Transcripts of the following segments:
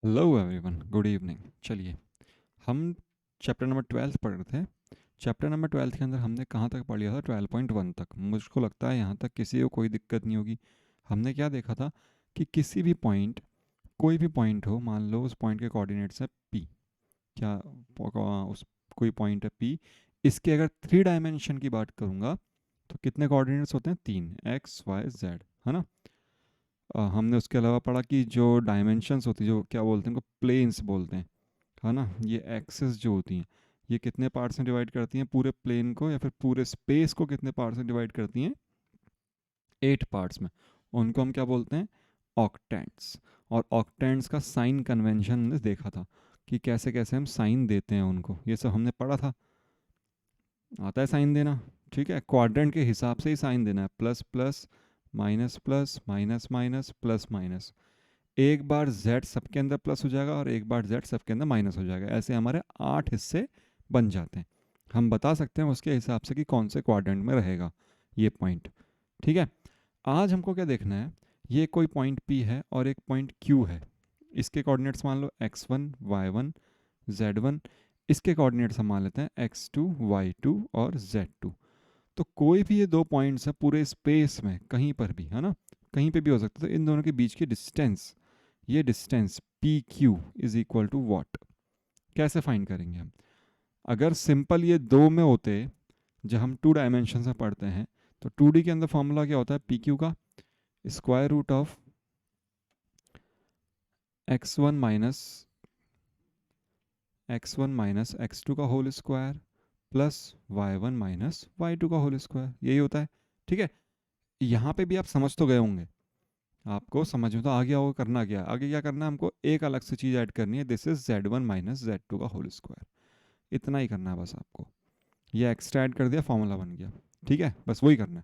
Hello everyone, good evening. चलिए, हम chapter number 12 पढ़ रहे थे। चैप्टर नंबर 12 के अंदर हमने कहाँ तक पढ़ लिया था? 12.1 तक। मुझको लगता है यहाँ तक किसी को कोई दिक्कत नहीं होगी। हमने क्या देखा था कि किसी भी पॉइंट, कोई भी पॉइंट हो, मान लो उस पॉइंट के कोऑर्डिनेट्स है पी। क्या उस कोई पॉइंट है पी, इसके अगर 3 डायमेंशन की बात करूँगा तो कितने कोऑर्डिनेट्स होते हैं? 3, एक्स वाई जेड, है ना। हमने उसके अलावा पढ़ा कि जो डायमेंशंस होती है, जो क्या बोलते हैं उनको, प्लेन्स बोलते हैं, है ना। ये एक्सेस जो होती हैं, ये कितने पार्ट्स में डिवाइड करती हैं पूरे प्लेन को, या फिर पूरे स्पेस को कितने पार्ट्स में डिवाइड करती हैं? 8 पार्ट्स में। उनको हम क्या बोलते हैं? ऑक्टेंट्स। और ऑक्टेंट्स का साइन कन्वेंशन हमने देखा था कि कैसे कैसे हम साइन देते हैं उनको, ये सब हमने पढ़ा था। आता है साइन देना? ठीक है, क्वाड्रेंट के हिसाब से ही साइन देना है। Plus plus, minus plus, minus minus, plus minus. एक बार z सबके अंदर प्लस हो जाएगा और एक बार z सबके अंदर माइनस हो जाएगा। ऐसे हमारे 8 हिस्से बन जाते हैं। हम बता सकते हैं उसके हिसाब से कि कौन से क्वाड्रेंट में रहेगा ये पॉइंट। ठीक है, आज हमको क्या देखना है? ये कोई पॉइंट P है और एक पॉइंट Q है। इसके कोऑर्डिनेट्स मान लो x1, y1, z1। इसके कोऑर्डिनेट्स हम मान लेते हैं x2, y2 और z2। तो कोई भी ये दो पॉइंट्स हैं पूरे स्पेस में, कहीं पर भी, है ना, कहीं पे भी हो सकता है। तो इन दोनों के बीच की डिस्टेंस, ये distance P Q is equal to what? कैसे फाइंड करेंगे हम? अगर सिंपल ये दो में होते, जब हम 2 डायमेंशन में पढ़ते हैं, तो 2D के अंदर फॉर्मूला क्या होता है पी क्यू का? Square root of x1 minus x2 का whole square plus y1 minus y2 का होल स्क्वायर, यही होता है। ठीक है, यहाँ पे भी आप समझ तो गए होंगे, आपको समझ में तो आ गया होगा करना क्या है। आगे क्या करना है हमको? एक अलग से चीज़ ऐड करनी है, this is z1 minus z2 का होल स्क्वायर। इतना ही करना है बस आपको। ये एक्स्ट्रा ऐड कर दिया, फॉर्मूला बन गया। ठीक है, बस वही करना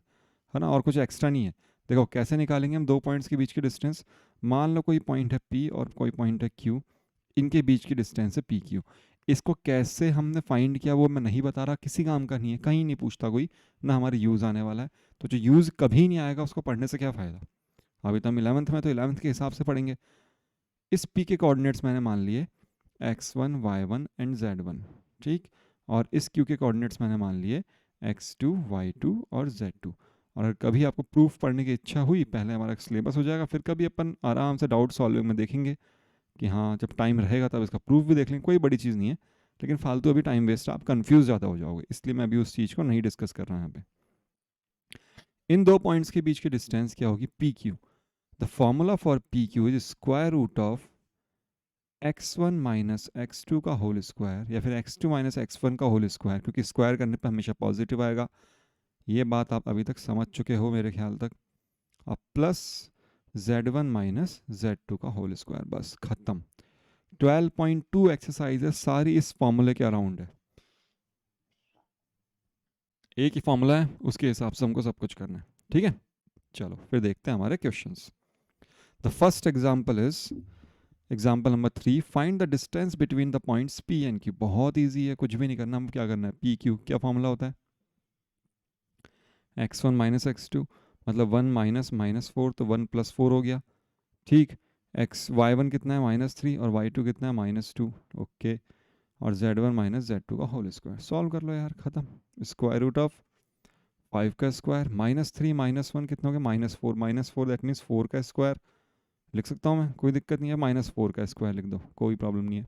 है ना, और कुछ एक्स्ट्रा नहीं है। देखो कैसे निकालेंगे हम दो पॉइंट्स के बीच की डिस्टेंस। मान लो कोई पॉइंट है पी और कोई पॉइंट है क्यू, इनके बीच की डिस्टेंस है पी क्यू। इसको कैसे हमने फाइंड किया वो मैं नहीं बता रहा, किसी काम का नहीं है, कहीं नहीं पूछता कोई, ना हमारे यूज़ आने वाला है। तो जो यूज़ कभी नहीं आएगा उसको पढ़ने से क्या फ़ायदा? अभी तो हम 11th में, तो 11th के हिसाब से पढ़ेंगे। इस पी के कोऑर्डिनेट्स मैंने मान लिए x1, y1 एंड z1। ठीक, और इस q के कोऑर्डिनेट्स मैंने मान लिए x2, y2 और z2। और अगर कभी आपको प्रूफ पढ़ने की इच्छा हुई, पहले हमारा सिलेबस हो जाएगा, फिर कभी अपन आराम से डाउट सॉल्विंग में देखेंगे कि हाँ जब टाइम रहेगा तब इसका प्रूफ भी देख लेंगे, कोई बड़ी चीज़ नहीं है। लेकिन फालतू अभी टाइम वेस्ट, आप कंफ्यूज ज़्यादा हो जाओगे, इसलिए मैं अभी उस चीज़ को नहीं डिस्कस कर रहा यहाँ पे। इन दो पॉइंट्स के बीच की डिस्टेंस क्या होगी? P Q. The formula for P Q is square root of x1 minus x2 का होल स्क्वायर, या फिर x2 माइनस x1 का होल स्क्वायर, क्योंकि स्क्वायर करने पे हमेशा पॉजिटिव आएगा। ये बात आप अभी तक समझ चुके हो मेरे ख्याल तक। अब प्लस z1 माइनस z2 का होल स्क्वायर, बस खत्म। 12.2 एक्सरसाइज है, सारी इस फॉर्मूले के अराउंड है। एक ही फॉर्मूला है, उसके हिसाब से हमको सब कुछ करना है। ठीक है, चलो फिर देखते हैं हमारे questions. The first example is example number 3, find the distance between the points P and Q. बहुत ईजी है, कुछ भी नहीं करना, हम क्या करना है, पी क्यू क्या फॉर्मूला होता है? x1 माइनस x2, मतलब 1 माइनस माइनस 4, तो 1 प्लस 4 हो गया। ठीक, एक्स y1 कितना है? -3, और y2 कितना है? -2। ओके, और z1 माइनस z2 का होल स्क्वायर। सॉल्व कर लो यार, खत्म। स्क्वायर रूट ऑफ 5 का स्क्वायर, -3 -1 कितना हो गया? -4, -4 दैट मीन्स 4 का स्क्वायर। लिख सकता हूँ मैं, कोई दिक्कत नहीं है, -4 का स्क्वायर लिख दो, कोई प्रॉब्लम नहीं है।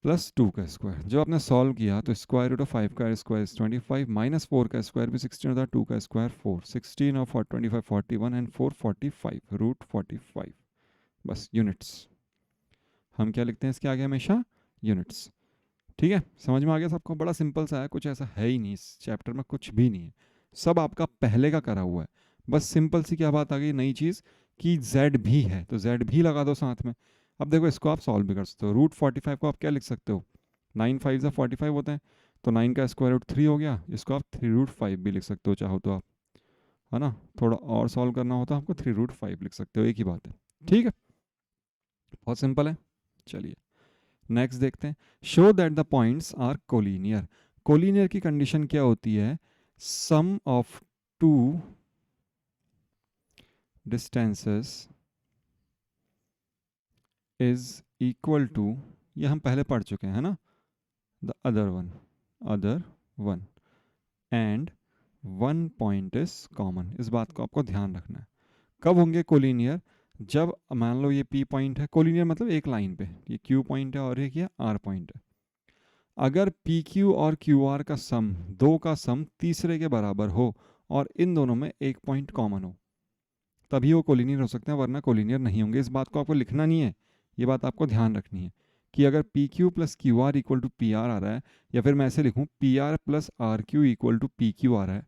+2 का स्क्वायर, जब आपने सॉल्व किया तो स्क्वायर रूट ऑफ 5 का स्क्वायर 25, -4 का स्क्वायर भी 16 होता है, 2 का स्क्वायर 4, 16 और 25 41 एंड 4 45, रूट 45। बस यूनिट्स, हम क्या लिखते हैं इसके आगे? हमेशा यूनिट्स। ठीक है, समझ में आ गया सबको? बड़ा सिंपल सा है, कुछ ऐसा है ही नहीं इस चैप्टर में, कुछ भी नहीं है, सब आपका पहले का करा हुआ है। बस सिंपल सी क्या बात आ गई, नई चीज़, कि z भी है तो z भी लगा दो साथ में। अब देखो इसको आप सॉल्व भी कर सकते हो। √45 को आप क्या लिख सकते हो? 9 5 ज़ा 45 होते हैं, तो 9 का स्क्वायर रूट 3 हो गया, इसको आप 3√5 भी लिख सकते हो चाहो तो आप, है ना। थोड़ा और सॉल्व करना होता है आपको, 3√5 लिख सकते हो, एक ही बात है। ठीक है, बहुत सिंपल है। चलिए नेक्स्ट देखते हैं। Show that the points are collinear. Collinear की कंडीशन क्या होती है? Sum of two distances is equal to, ये हम पहले पढ़ चुके हैं ना, the other one and one point is common. इस बात को आपको ध्यान रखना है। कब होंगे कोलिनियर? जब मान लो ये P पॉइंट है, कोलिनियर मतलब एक लाइन पे, ये Q पॉइंट है और एक ये R पॉइंट है। अगर PQ और QR का सम, दो का सम तीसरे के बराबर हो और इन दोनों में एक पॉइंट कॉमन हो, तभी वो कोलिनियर हो सकते हैं, वरना कोलिनियर नहीं होंगे। इस बात को आपको लिखना नहीं है, ये बात आपको ध्यान रखनी है कि अगर PQ plus QR equal to PR आ रहा है, या फिर मैं ऐसे लिखूँ PR plus RQ equal to PQ आ रहा है,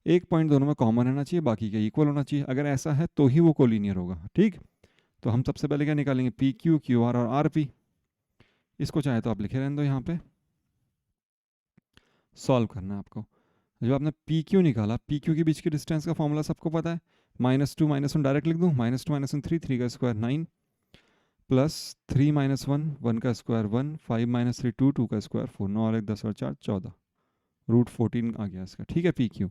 एक पॉइंट दोनों में कॉमन रहना चाहिए, बाकी के इक्वल होना चाहिए। अगर ऐसा है तो ही वो कोलिनियर होगा। ठीक, तो हम सबसे पहले क्या निकालेंगे? PQ, QR और RP। इसको चाहे तो आप लिखे रहने दो, यहाँ पे सॉल्व करना है आपको। जब आपने PQ निकाला, PQ के बीच की डिस्टेंस का फॉर्मूला सबको पता है, -2 -1 डायरेक्ट लिख दूँ, -2 -1 3, 3 का स्क्वायर 9, प्लस 3 -1 1 का स्क्वायर 1, 5 - 3 2, 2 का स्क्वायर 4, 9 और 1 10 और 4 14, रूट 14 आ गया इसका। ठीक है, PQ।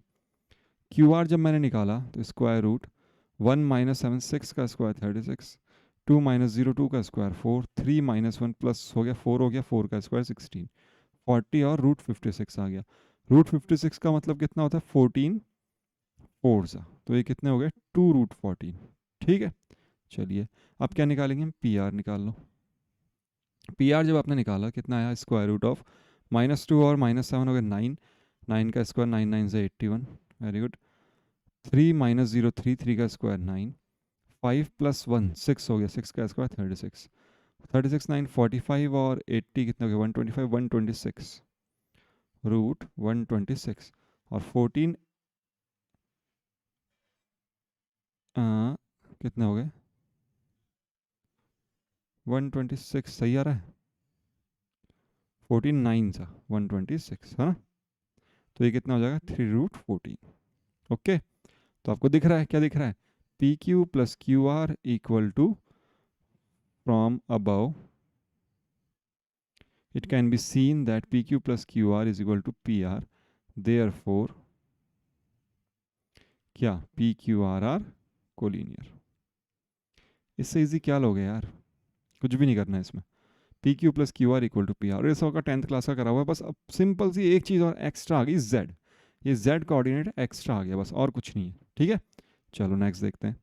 QR जब मैंने निकाला तो स्क्वायर रूट 1 -7 6 का स्क्वायर 36, 2 -0 2 का स्क्वायर 4, 3 -1 प्लस हो गया 4 हो गया, 4 का स्क्वायर 16, 40 और रूट 56 आ गया। रूट 56 का मतलब कितना होता है? 14 4 सा, तो ये कितने हो गए? 2 रूट 14। ठीक है, चलिए अब क्या निकालेंगे? पी आर निकाल लो। पी आर जब आपने निकाला कितना आया? स्क्वायर रूट ऑफ -2 और -7 हो गया 9, 9 का स्क्वायर 9 9 से 81, वेरी गुड। 3 -0 3, 3 का स्क्वायर 9, 5 + 1 6 हो गया, 6 का स्क्वायर 36, 36 9 45 और 80 कितने हो गए? 125, 126 रूट 126 और 14 कितने हो गए? 126 सही आ रहा है? 14 9 सा 126 है ना, तो ये कितना हो जाएगा? 3 रूट 14। ओके, तो आपको दिख रहा है, क्या दिख रहा है? P Q plus Q R equal to, from above it can be seen that PQ plus QR is equal to PR, therefore क्या PQR are कोलिनियर। इससे इजी क्या लोगे यार, कुछ भी नहीं करना है इसमें। PQ plus Q R equal to PR, और ये सबका 10th क्लास का करा हुआ है। बस अब सिंपल सी एक चीज़ और एक्स्ट्रा आ गई, Z, ये Z कोऑर्डिनेट एक्स्ट्रा आ गया, बस और कुछ नहीं है। ठीक है, चलो नेक्स्ट देखते हैं।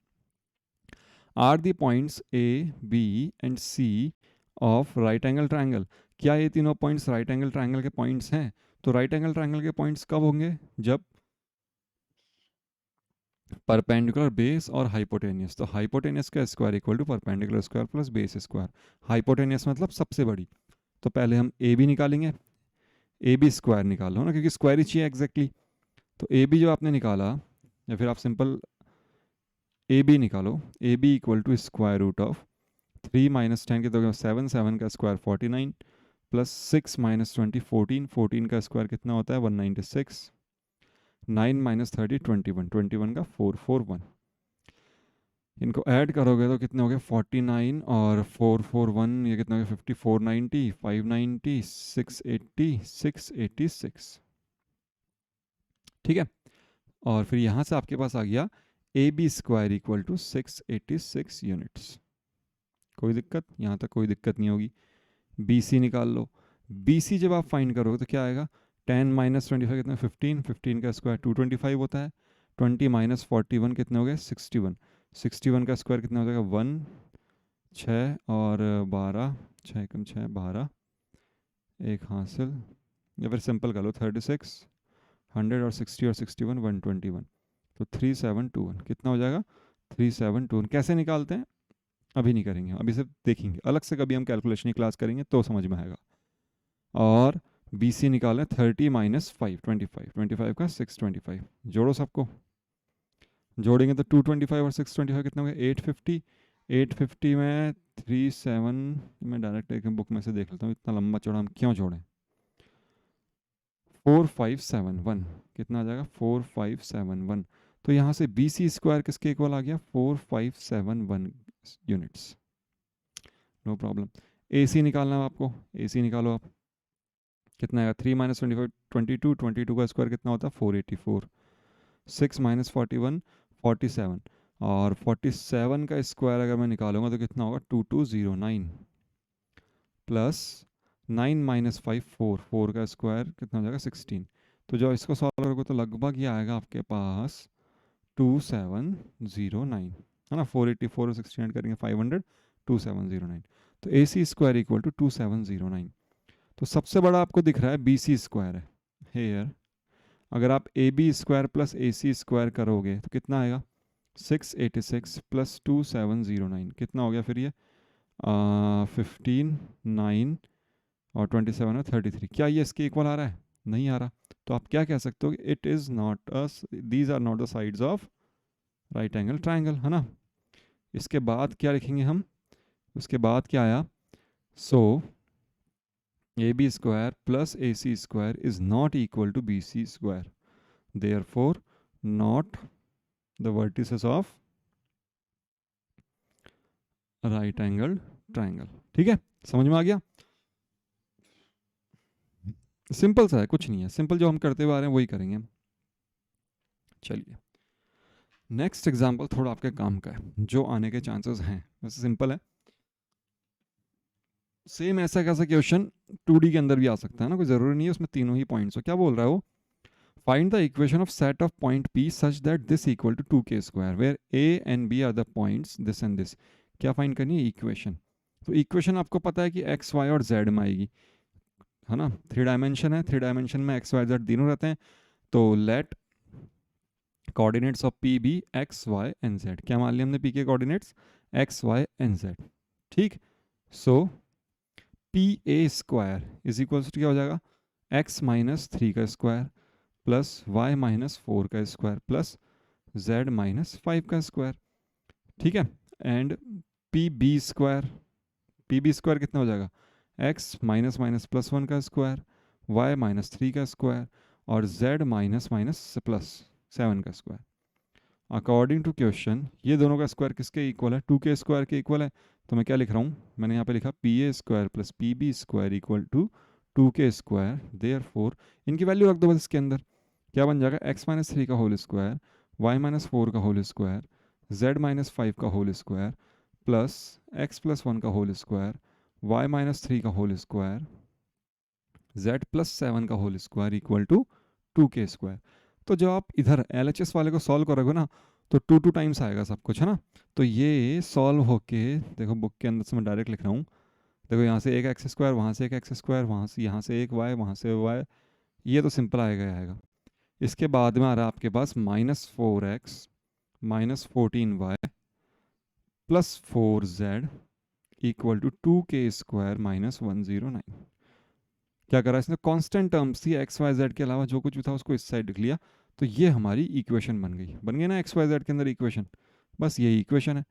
Are the points A, B and C of right angle triangle. क्या ये तीनों पॉइंट्स राइट एंगल ट्राइंगल के पॉइंट्स हैं? तो राइट एंगल ट्राइंगल के पॉइंट्स कब होंगे? जब परपेंडिकुलर बेस और हाइपोटेनियस। तो हाइपोटेनियस का square equal to perpendicular square plus base square. Hypotenuse मतलब सबसे बड़ी। तो पहले हम ए बी निकालेंगे, ए बी स्क्वायर निकालो ना, क्योंकि स्क्वायर ही चाहिए एग्जैक्टली। तो ए बी जो आपने निकाला, या फिर आप सिंपल ए बी निकालो, A B equal to square root of 3 - 10 के तो 7, 7 का स्क्वायर 49, प्लस 6 - 20 14, 14 का स्क्वायर कितना होता है? 196, 9 - 30 21, 21 का 441। इनको ऐड करोगे तो कितने हो गए? 49 और 441, ये कितना हो गया? 50, 490, 590, 680, 686। ठीक है, और फिर यहाँ से आपके पास आ गया A B square equal to 686 units. कोई दिक्कत? यहाँ तक कोई दिक्कत नहीं होगी। बी सी निकाल लो। बी सी जब आप फाइंड करोगे तो क्या आएगा? 10 - 25 कितना? 15, 15 का स्क्वायर 225 होता है, 20 - 41 कितने हो गए? 61, 61 का स्क्वायर कितना हो जाएगा? 1 6 और 12, 6 कम 6 12, एक हासिल, या फिर सिंपल कर लो 36, 100 और 60 और 61 121, तो 3721 कितना हो जाएगा? 3721। कैसे निकालते हैं अभी नहीं करेंगे, अभी सिर्फ देखेंगे, अलग से कभी हम कैलकुलेशन की क्लास करेंगे तो समझ में आएगा। और बी सी निकालें 30 - 5 25, 25 का 625, जोड़ो सबको, जोड़ेंगे तो 225 और 625 कितना हो गया? 850, 850 में 37, मैं डायरेक्ट एक बुक में से देख लेता हूँ, इतना लंबा चौड़ा हम क्यों जोड़ें। 4571 कितना आ जाएगा? 4571। तो यहाँ से बी सी स्क्वायर किसके इक्वल आ गया? 4571 units. No problem. A C निकालना है आपको, ए सी निकालो आप, कितना आएगा? 3 - 25 22, 22 का स्क्वायर कितना होता है? 484, 6 - 41 47, और 47 का स्क्वायर अगर मैं निकालूंगा तो कितना होगा 2209 प्लस 9 माइनस 5 4 का स्क्वायर कितना हो जाएगा 16। तो जब इसको सॉल्व करोगे तो लगभग ये आएगा आपके पास 2709 है ना। 484 और 16 ऐड करेंगे 500 2709। तो A C square equal to 2709। तो सबसे बड़ा आपको दिख रहा है बी सी स्क्वायर है हेयर। अगर आप A B square plus A C square करोगे तो कितना आएगा 686 प्लस 2709 कितना हो गया फिर ये 15 9 और 27 है 33। क्या ये इसके इक्वल आ रहा है? नहीं आ रहा। तो आप क्या कह सकते हो it is not these are not the sides of right angle triangle है ना। इसके बाद क्या लिखेंगे हम? उसके बाद क्या आया so A B square plus A C square is not equal to B C square therefore not the vertices of right angle triangle. ठीक है, समझ में आ गया? सिंपल सा है, कुछ नहीं है, सिंपल जो हम करते हुए आ रहे हैं वही करेंगे हम। चलिए नेक्स्ट एग्जांपल थोड़ा आपके काम का है जो आने के चांसेस हैं। वैसे सिंपल है, सेम ऐसा कैसा क्वेश्चन 2D के अंदर भी आ सकता है ना, कोई ज़रूरी नहीं है उसमें तीनों ही पॉइंट्स हो। क्या बोल रहा है वो? Find the equation of set of point P such that this equal to 2k square where A and B are the points this and this. क्या फाइंड करनी है? इक्वेशन। तो इक्वेशन आपको पता है कि x y और z में आएगी है ना। 3 डायमेंशन है, 3 डायमेंशन में x y z तीनों रहते हैं। तो लेट कोऑर्डिनेट्स ऑफ P भी x y and z। क्या मान लिया हमने P के coordinates? x y and z। ठीक, so P A square is equals to क्या हो जाएगा x माइनस 3 का स्क्वायर प्लस y माइनस 4 का स्क्वायर प्लस z माइनस 5 का स्क्वायर। ठीक है, एंड पी बी स्क्वायर कितना हो जाएगा x माइनस माइनस प्लस 1 का स्क्वायर y माइनस 3 का स्क्वायर और z माइनस माइनस प्लस 7 का स्क्वायर। अकॉर्डिंग टू क्वेश्चन ये दोनों का स्क्वायर किसके इक्वल है? 2k स्क्वायर के इक्वल है। तो मैं क्या लिख रहा हूँ? मैंने यहाँ पे लिखा P A square plus P B square equal to 2k square. Therefore इनकी वैल्यू रख दो बस इसके अंदर। क्या बन जाएगा? x माइनस 3 का होल स्क्वायर y माइनस 4 का होल स्क्वायर z माइनस 5 का whole square plus x plus 1 का होल स्क्वायर y माइनस 3 का होल स्क्वायर z प्लस 7 का whole square equal to 2k square. तो जब आप इधर LHS वाले को सॉल्व करोगे ना तो 2 टाइम्स आएगा सब कुछ है ना। तो ये सॉल्व होके देखो बुक के अंदर से मैं डायरेक्ट लिख रहा हूँ। देखो यहाँ से एक एक्स स्क्वायर, वहाँ से एक एक्स स्क्वायर, वहाँ से यहाँ से एक वाई, वहाँ से वाई, ये तो सिंपल आएगा ही आएगा। इसके बाद में आ रहा है आपके पास -4x minus 14y plus 4z equal to 2k square minus 109। क्या करा इसने? कांस्टेंट टर्म्स थी एक्स वाई जेड के अलावा जो कुछ भी था उसको इस साइड लिख लिया। तो ये हमारी इक्वेशन बन गई ना एक्स वाई जेड के अंदर इक्वेशन। बस यही इक्वेशन है।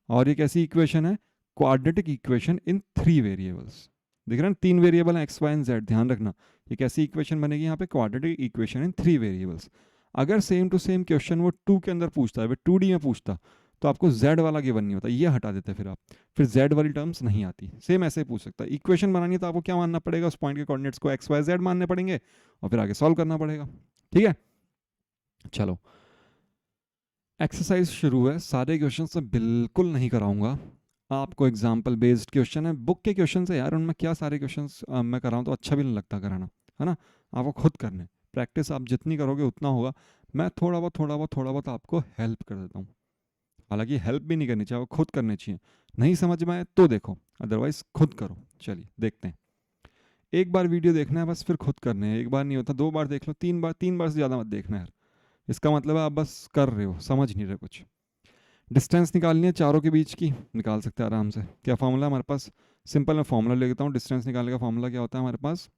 और ये कैसी इक्वेशन है? Quadratic equation in 3 variables. दिख रहा है 3 वेरिएबल है एक्स वाई एंड जेड। ध्यान रखना ये कैसी इक्वेशन बनेगी यहाँ पे? Quadratic equation in 3 variables. अगर सेम टू सेम क्वेश्चन वो 2 के अंदर पूछता है, 2D में पूछता तो आपको z वाला गिवन नहीं होता, ये हटा देते फिर आप, फिर z वाली टर्म्स नहीं आती। सेम ऐसे ही पूछ सकता है। इक्वेशन बनानी है तो आपको क्या मानना पड़ेगा? उस पॉइंट के कोऑर्डिनेट्स को x y z मानने पड़ेंगे और फिर आगे सॉल्व करना पड़ेगा। ठीक है, चलो एक्सरसाइज शुरू है। सारे क्वेश्चन से बिल्कुल नहीं कराऊंगा, आपको एग्जाम्पल बेस्ड क्वेश्चन है, बुक के क्वेश्चन है यार, उनमें क्या सारे क्वेश्चन मैं कराऊँ तो अच्छा भी नहीं लगता कराना, है ना। आपको खुद करने, प्रैक्टिस आप जितनी करोगे उतना होगा। मैं थोड़ा बहुत आपको हेल्प कर देता हूँ। हालांकि हेल्प भी नहीं करनी चाहिए, वो खुद करने चाहिए। नहीं समझ में आए तो देखो, अदरवाइज खुद करो। चलिए देखते हैं। एक बार वीडियो देखना है बस, फिर खुद करने हैं। एक बार नहीं होता, 2 बार देख लो, 3 बार से ज़्यादा मत देखना है। इसका मतलब है आप बस कर रहे हो, समझ नहीं रहे कुछ। डिस्टेंस निकालनी है चारों के बीच की, निकाल सकते हैं आराम से। क्या फॉर्मूला हमारे पास? सिंपल मैं फॉर्मूला ले लेता हूँ। डिस्टेंस निकालने का फॉर्मूला क्या होता है हमारे पास?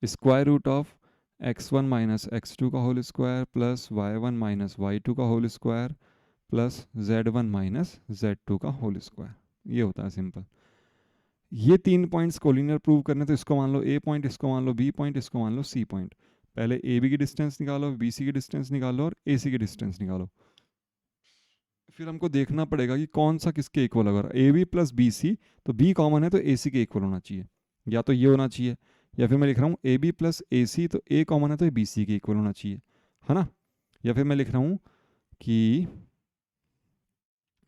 Square root of x1 minus x2 का whole square plus y1 minus y2 का whole square plus z1 minus z2 का होल स्क्वायर। ये होता है सिंपल। ये 3 पॉइंट्स कोलिनियर प्रूव करने, तो इसको मान लो a पॉइंट, इसको मान लो b पॉइंट, इसको मान लो c पॉइंट। पहले ए बी की डिस्टेंस निकालो, बी सी की डिस्टेंस निकालो और ए सी की डिस्टेंस निकालो। फिर हमको देखना पड़ेगा कि कौन सा किसके इक्वल होगा। A B plus B C, तो बी कॉमन है तो ए सी के इक्वल होना चाहिए, या तो ये होना चाहिए, या फिर मैं लिख रहा हूँ ए बी प्लस ए सी, तो ए कॉमन है तो बी सी के इक्वल होना चाहिए, है ना। या फिर मैं लिख रहा हूँ कि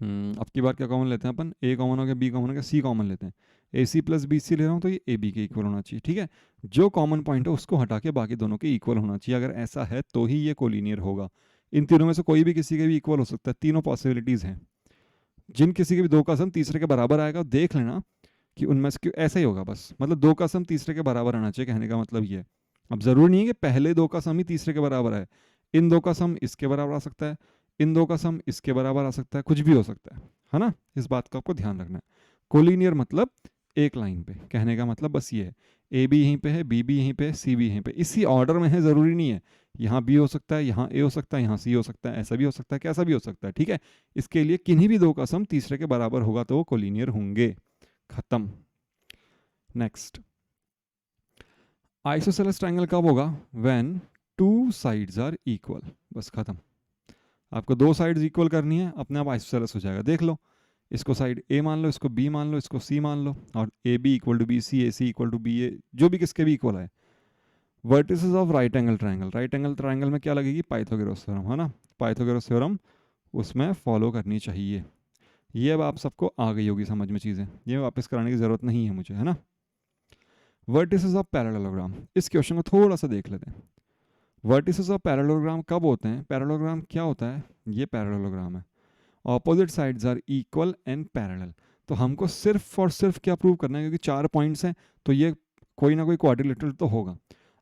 अब की बार क्या कॉमन लेते हैं अपन, ए कॉमन हो गया, बी कॉमन हो गया, सी कॉमन लेते हैं। ए सी प्लस बी सी ले रहा हूँ तो ये ए बी के इक्वल होना चाहिए, ठीक है। जो कॉमन पॉइंट है उसको हटा के बाकी दोनों के इक्वल होना चाहिए, अगर ऐसा है तो ही ये कोलिनियर होगा। इन तीनों में से कोई भी किसी के भी इक्वल हो सकता है, तीनों पॉसिबिलिटीज़ हैं। जिन किसी के भी दो का सम तीसरे के बराबर आएगा, देख लेना कि उनमें से ऐसा ही होगा बस, मतलब दो का सम तीसरे के बराबर आना चाहिए, कहने का मतलब ये है। अब ज़रूरी नहीं है कि पहले दो का सम ही तीसरे के बराबर है, इन दो का सम इसके बराबर आ सकता है, इन दो का सम इसके बराबर आ सकता है, कुछ भी हो सकता है ना। इस बात का आपको ध्यान रखना है। कोलिनियर मतलब एक लाइन पे, कहने का मतलब बस ये है, ए बी यहीं पे है, बी भी यहीं पे है, सी भी यहीं पे, इसी ऑर्डर में है, ज़रूरी नहीं है यहाँ बी हो सकता है, यहाँ ए हो सकता है, यहाँ सी हो सकता है, ऐसा भी हो सकता है, कैसा भी हो सकता है, ठीक है। इसके लिए किन्हीं भी दो का सम तीसरे के बराबर होगा तो वो कोलिनियर होंगे। खत्म। नेक्स्ट, आइसोसेलेस ट्रायंगल कब होगा, when two sides are equal. बस खत्म। आपको दो साइड्स इक्वल करनी है, अपने आप आइसोसेलेस हो जाएगा। देख लो, इसको साइड ए मान लो, इसको बी मान लो, इसको सी मान लो, और A B equal to B C, A C equal to B A, जो भी किसके भी इक्वल है। Vertices of right angle triangle, right angle triangle में क्या लगेगी, पाइथागोरस थ्योरम, है ना। पाइथागोरस थ्योरम उसमें फॉलो करनी चाहिए। ये अब आप सबको आ गई होगी समझ में चीज़ें, ये वापस कराने की ज़रूरत नहीं है मुझे, है ना। वर्टिसेस ऑफ पैरेललोग्राम, इस क्वेश्चन को थोड़ा सा देख लेते हैं। वर्टिसेस ऑफ पैरेललोग्राम कब होते हैं, पैरेललोग्राम क्या होता है, ये पैरेललोग्राम है, opposite sides are equal and parallel. तो हमको सिर्फ और सिर्फ क्या प्रूव करना है, क्योंकि चार पॉइंट्स हैं तो ये कोई ना कोई क्वाड्रिलेटरल तो होगा।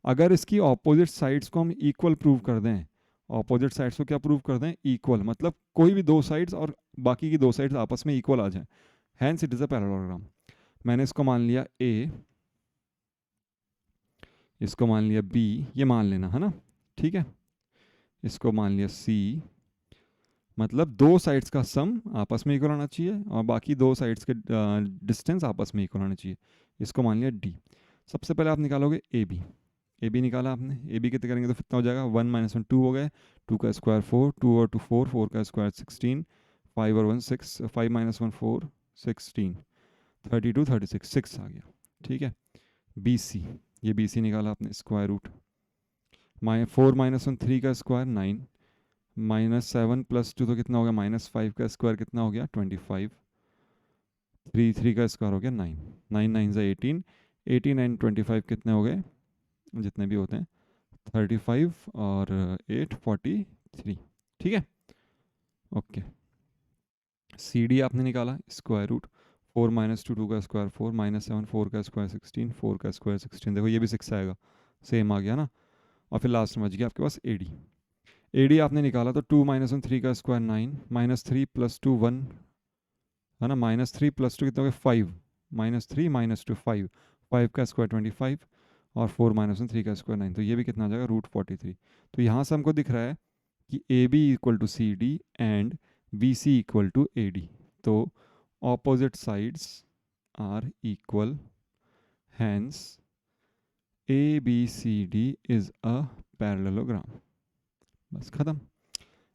अगर इसकी ऑपोजिट साइड्स को हम इक्वल प्रूव कर दें, ऑपोजिट साइड्स को क्या प्रूव कर दें, इक्वल, मतलब कोई भी दो साइड्स और बाकी की दो साइड्स आपस में इक्वल आ जाए, hence it is a parallelogram. मैंने इसको मान लिया ए, इसको मान लिया बी, ये मान लेना है ना, ठीक है। इसको मान लिया सी, मतलब दो साइड्स का सम आपस में इक्वल होना चाहिए और बाकी दो साइड्स के डिस्टेंस आपस में इक्वल होना चाहिए। इसको मान लिया डी। सबसे पहले आप निकालोगे ए बी, ए बी निकाला आपने, ए बी कितने करेंगे तो कितना हो जाएगा, 1 - 1 2 हो गए, 2 का स्क्वायर 4, 2 और 2 4, 4 का स्क्वायर 16, 5 और 1 6, 5 - 1 4 16, 32 36 6 आ गया, ठीक है। बी सी, ये बी सी निकाला आपने, स्क्वायर रूट 4 - 1 3 का स्क्वायर 9, -7 + 2 तो कितना हो गया, -5 का स्क्वायर कितना हो गया 25, 3 3 का स्क्वायर हो गया 9, 9 9 से 18, 18 एंड 25 कितने हो गए, जितने भी होते हैं 35 और 8 43, ठीक है। ओके, सी डी आपने निकाला, स्क्वायर रूट 4 - 2 2 का स्क्वायर 4, -7 4 का स्क्वायर 16, 4 का स्क्वायर 16, देखो ये भी 6 आएगा, सेम आ गया ना। और फिर लास्ट में बच गया आपके पास ए डी। ए डी आपने निकाला तो 2 - 1 3 का स्क्वायर 9, -3 + 2 1, है ना, -3 + 2 कितना हो गया 5, -3 - 2 5, 5 का स्क्वायर 25 और 4 - 1 3 का स्क्वायर 9, तो ये भी कितना आ जाएगा √43। तो यहाँ से हमको दिख रहा है कि A B equal to C D and B C equal to A D, तो opposite sides are equal, hence A B C D is a parallelogram. बस खत्म।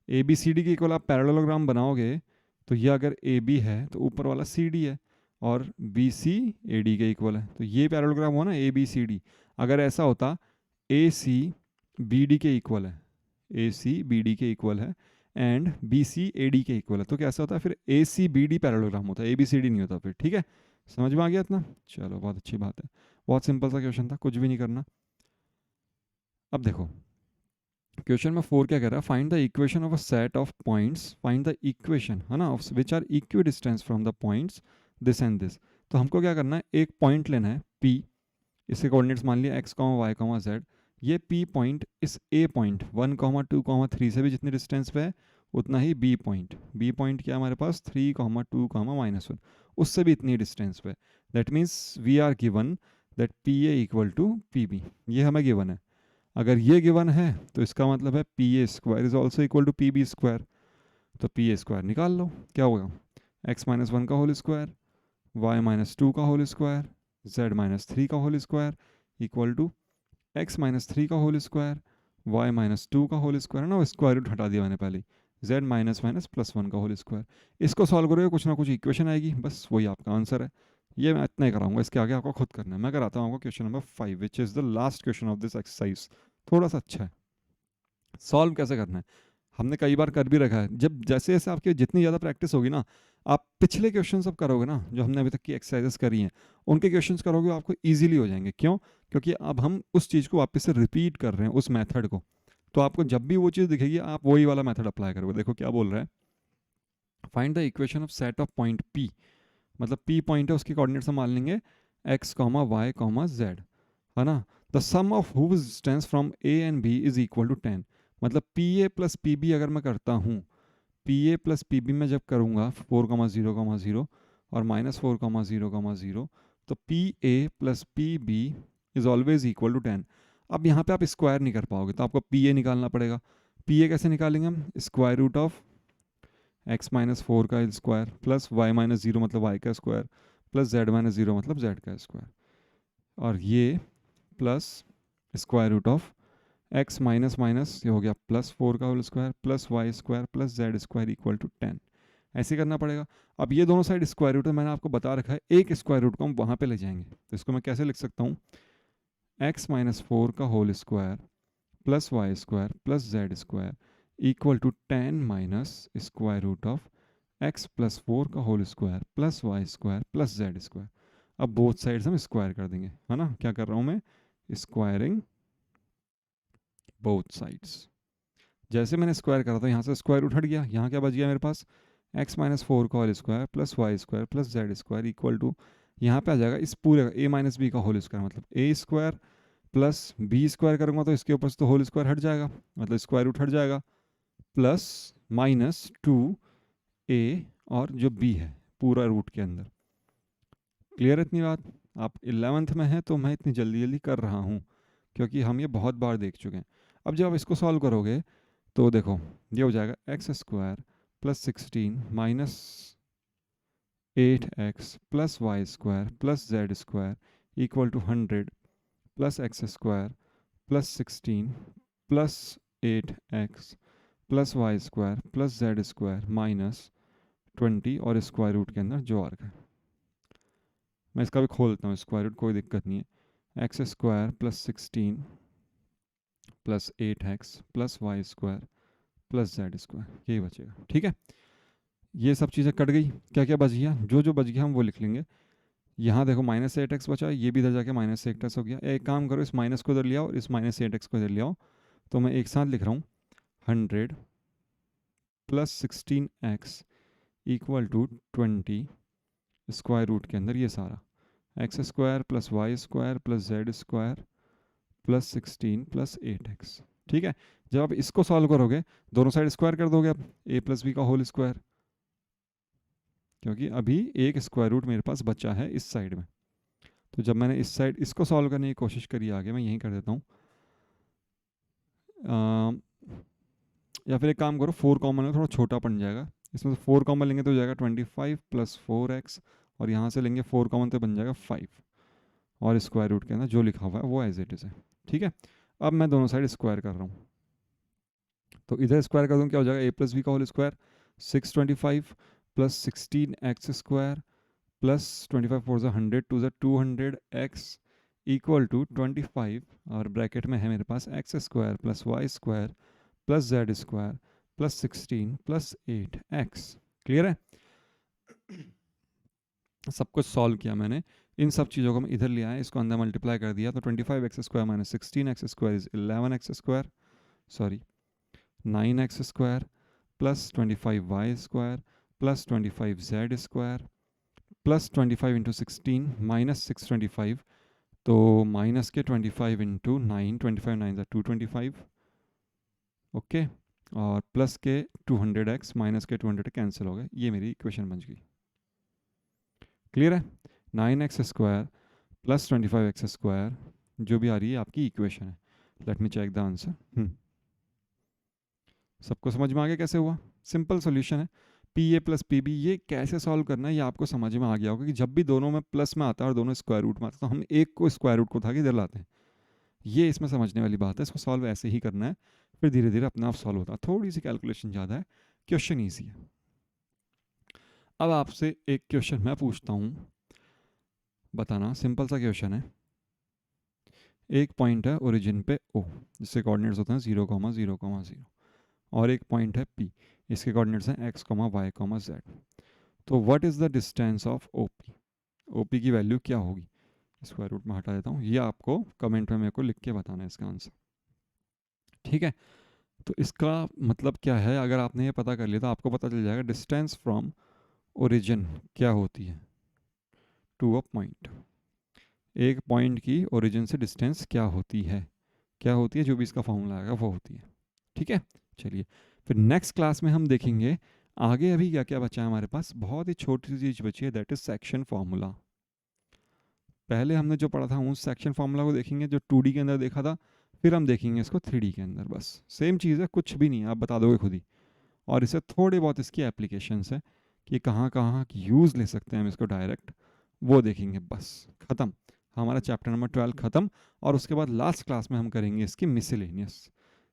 ए बी सी डी के इक्वल आप पैरेललोग्राम बनाओगे तो ये अगर A B है तो ऊपर वाला सी डी है और बी सी ए डी के इक्वल है, तो ये पैरेललोग्राम हुआ ना ए बी सी डी। अगर ऐसा होता ए सी बी डी के इक्वल है, ए सी बी डी के इक्वल है and B C A D के इक्वल है, तो कैसा होता है फिर A C B D parallelogram होता है, ए बी सी डी नहीं होता फिर, ठीक है। समझ में आ गया इतना, चलो बहुत अच्छी बात है। बहुत सिंपल सा क्वेश्चन था, कुछ भी नहीं करना। अब देखो क्वेश्चन में 4 क्या कह रहा है, find the equation of a set of points, find the equation, है ना, of which are equidistance from the points this and this. तो हमको क्या करना है, एक पॉइंट लेना है P, इसके कोऑर्डिनेट्स मान लिया x, y, z। ये P पॉइंट इस A पॉइंट 1, 2, 3 से भी जितनी डिस्टेंस पे है उतना ही B पॉइंट, B पॉइंट क्या हमारे पास 3, 2, -1, उससे भी इतनी डिस्टेंस पे। That means we are given that PA equal to PB, ये हमें गिवन है। अगर ये गिवन है तो इसका मतलब है P A square is also equal to P B square, तो पी ए स्क्वायर निकाल लो, क्या होगा x - 1 का होल स्क्वायर, y - 2 का होल स्क्वायर, z - 3 का whole square equal to x - 3 का होल स्क्वायर, y - 2 का होल स्क्वायर, है ना, स्क्वायर रूट हटा दिया मैंने पहले, z -1 का होल स्क्वायर। इसको सॉल्व करोगे कुछ ना कुछ इक्वेशन आएगी, बस वही आपका आंसर है। ये मैं इतना ही कराऊंगा, इसके आगे आपको खुद करना है। मैं कराता हूँ आपको question number 5 which is the last question of this exercise, थोड़ा सा अच्छा है। सॉल्व कैसे करना है, हमने कई बार कर भी रखा है। जब जैसे जैसे आपकी जितनी ज़्यादा प्रैक्टिस होगी ना, आप पिछले क्वेश्चन सब करोगे ना, जो हमने अभी तक की एक्सरसाइजेस करी हैं उनके क्वेश्चंस करोगे, आपको ईजिली हो जाएंगे। क्यों? क्योंकि अब हम उस चीज़ को वापस से रिपीट कर रहे हैं, उस मेथड को। तो आपको जब भी वो चीज़ दिखेगी आप वही वाला मेथड अप्लाई करोगे। देखो क्या बोल रहा है, find the equation of set of point P, मतलब पी पॉइंट है, उसके कोऑर्डिनेट्स हम मान लेंगे X comma Y comma Z, है ना। The sum of whose distance from A and B is equal to 10, मतलब P A plus P B अगर मैं करता हूँ, P A plus P B में जब करूँगा 4,0,0 और -4,0,0, तो P A plus P B is always equal to 10। अब यहाँ पे आप स्क्वायर नहीं कर पाओगे, तो आपको पी ए निकालना पड़ेगा। पी ए कैसे निकालेंगे हम? स्क्वायर रूट ऑफ x-4 का स्क्वायर प्लस y-0 मतलब y का स्क्वायर प्लस z-0 मतलब z का स्क्वायर, और ये plus square root of x minus minus ये हो गया प्लस 4 का whole square plus Y square plus Z square equal to 10। ऐसे करना पड़ेगा। अब ये दोनों साइड स्क्वायर रूट है, मैंने आपको बता रखा है, एक स्क्वायर रूट को हम वहाँ पे ले जाएंगे। तो इसको मैं कैसे लिख सकता हूँ? x-4 का whole square plus Y square plus Z square equal to 10 minus square root of x plus 4 का whole square plus Y square plus Z square. अब बोथ साइड्स हम स्क्वायर कर देंगे, है ना। क्या कर रहा हूँ मैं? Squaring both sides. जैसे मैंने स्क्वायर करा था, यहाँ से स्क्वायर रूट हट गया, यहाँ क्या बच गया मेरे पास? x-4 का whole square plus Y square plus Z square equal to, यहाँ पे आ जाएगा इस पूरे का a माइनस बी का होल स्क्वायर, मतलब a square plus B square करूँगा तो इसके ऊपर से तो होल स्क्वायर हट जाएगा, मतलब स्क्वायर रूट हट जाएगा, प्लस माइनस 2a और जो b है पूरा रूट के अंदर। क्लियर है इतनी बात? आप 11th में हैं तो मैं इतनी जल्दी जल्दी कर रहा हूँ क्योंकि हम ये बहुत बार देख चुके हैं। अब जब आप इसको सॉल्व करोगे तो देखो ये हो जाएगा X square plus 16 minus 8x plus Y square plus Z square equal to 100 plus X square plus 16 plus 8x plus Y square plus Z square minus 20 और स्क्वायर रूट के अंदर जो आ रखा है। मैं इसका भी खोल देता हूँ स्क्वायर रूट, कोई दिक्कत नहीं है। X square plus 16 plus 8x plus Y square plus Z square, यही बचेगा। ठीक है, ये सब चीज़ें कट गई। क्या क्या बच गया? जो जो बच गया हम वो लिख लेंगे। यहाँ देखो -8x बचा, ये भी इधर जाके -8x हो गया। एक काम करो, इस माइनस को इधर ले आओ और इस -8x को इधर ले आओ, तो मैं एक साथ लिख रहा हूँ 100 plus 16x equal to 20 square root के अंदर ये सारा X square plus Y square plus Z square plus 16 plus 8x। ठीक है, जब आप इसको सॉल्व करोगे दोनों साइड स्क्वायर कर दोगे आप, a प्लस बी का होल स्क्वायर, क्योंकि अभी एक स्क्वायर रूट मेरे पास बचा है इस साइड में। तो जब मैंने इस साइड इसको सॉल्व करने की कोशिश करी आगे, मैं यहीं कर देता हूँ, या फिर एक काम करो 4 कॉमन है, थोड़ा छोटा बन जाएगा। इसमें से 4 कॉमन लेंगे तो हो जाएगा 25 प्लस 4x, और यहाँ से लेंगे 4 कॉमन तो बन जाएगा 5, और स्क्वायर रूट के अंदर जो लिखा हुआ है वो एज इट इज़ है। ठीक है, अब मैं दोनों साइड स्क्वायर कर रहा हूँ, तो इधर स्क्वायर कर दूँ, क्या हो जाएगा? a प्लस बी का whole square 625 plus 16x square plus 25 4 100 2 200x equal to 25, और ब्रैकेट में है मेरे पास X square plus Y square plus Z square plus 16 plus 8x। Clear है? सब कुछ सॉल्व किया मैंने, इन सब चीज़ों को मैं इधर ले आया, इसको अंदर मल्टीप्लाई कर दिया, तो 25x square minus 16x square is 11x square, sorry 9x square plus 25y square plus 25z square plus 25 into 16 minus 625, तो माइनस के 25 इंटू 9, 25 9 225, ओके, और प्लस के 200x माइनस के 200 कैंसिल हो गए। ये मेरी इक्वेशन बन गई। क्लियर है? 9x square plus 25x square जो भी आ रही है आपकी इक्वेशन है। Let me check the answer. सबको समझ में आ गया कैसे हुआ? सिंपल सॉल्यूशन है। P A plus P B, ये कैसे सॉल्व करना है ये आपको समझ में आ गया होगा कि जब भी दोनों में प्लस में आता है और दोनों स्क्वायर रूट में आता है, तो हम एक को स्क्वायर रूट को उठा के इधर लाते हैं। ये इसमें समझने वाली बात है, इसको सॉल्व ऐसे ही करना है, फिर धीरे धीरे अपने आप सॉल्व होता है। थोड़ी सी कैलकुलेशन ज़्यादा है, क्वेश्चन ईजी है। अब आपसे एक क्वेश्चन मैं पूछता हूँ, बताना। सिंपल सा क्वेश्चन है। एक पॉइंट है ओरिजिन पे O, जिससे कोऑर्डिनेट्स होते हैं 0, 0, 0, और एक पॉइंट है P, इसके कोऑर्डिनेट्स हैं x, y, z। तो what is the distance of OP? OP की वैल्यू क्या होगी? स्क्वायर रूट में हटा देता हूँ, ये आपको कमेंट में मेरे को लिख के बताना है इसका आंसर, ठीक है। तो इसका मतलब क्या है, अगर आपने ये पता कर लिया तो आपको पता चल जाएगा डिस्टेंस फ्रॉम ओरिजिन क्या होती है टू अ पॉइंट। एक पॉइंट की ओरिजिन से डिस्टेंस क्या होती है, क्या होती है, जो भी इसका फॉर्मूला आएगा वो होती है, ठीक है। चलिए फिर नेक्स्ट क्लास में हम देखेंगे आगे। अभी क्या क्या बचा है हमारे पास, बहुत ही छोटी सी चीज़ बची है, दैट इज सेक्शन फार्मूला। पहले हमने जो पढ़ा था उस सेक्शन फार्मूला को देखेंगे जो 2D के अंदर देखा था, फिर हम देखेंगे इसको 3D के अंदर। बस सेम चीज़ है, कुछ भी नहीं है, आप बता दोगे खुद ही। और इससे थोड़े बहुत इसकी एप्लीकेशंस है कि कहाँ कहाँ यूज़ ले सकते हैं हम इसको डायरेक्ट, वो देखेंगे। बस ख़त्म हमारा चैप्टर नंबर 12 ख़त्म। और उसके बाद लास्ट क्लास में हम करेंगे इसकी मिसलेनियस।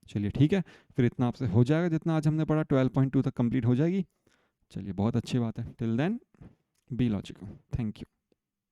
चलिए ठीक है, फिर इतना आपसे हो जाएगा, जितना आज हमने पढ़ा 12.2 तक कंप्लीट हो जाएगी। चलिए बहुत अच्छी बात है। Till then be logical, thank you.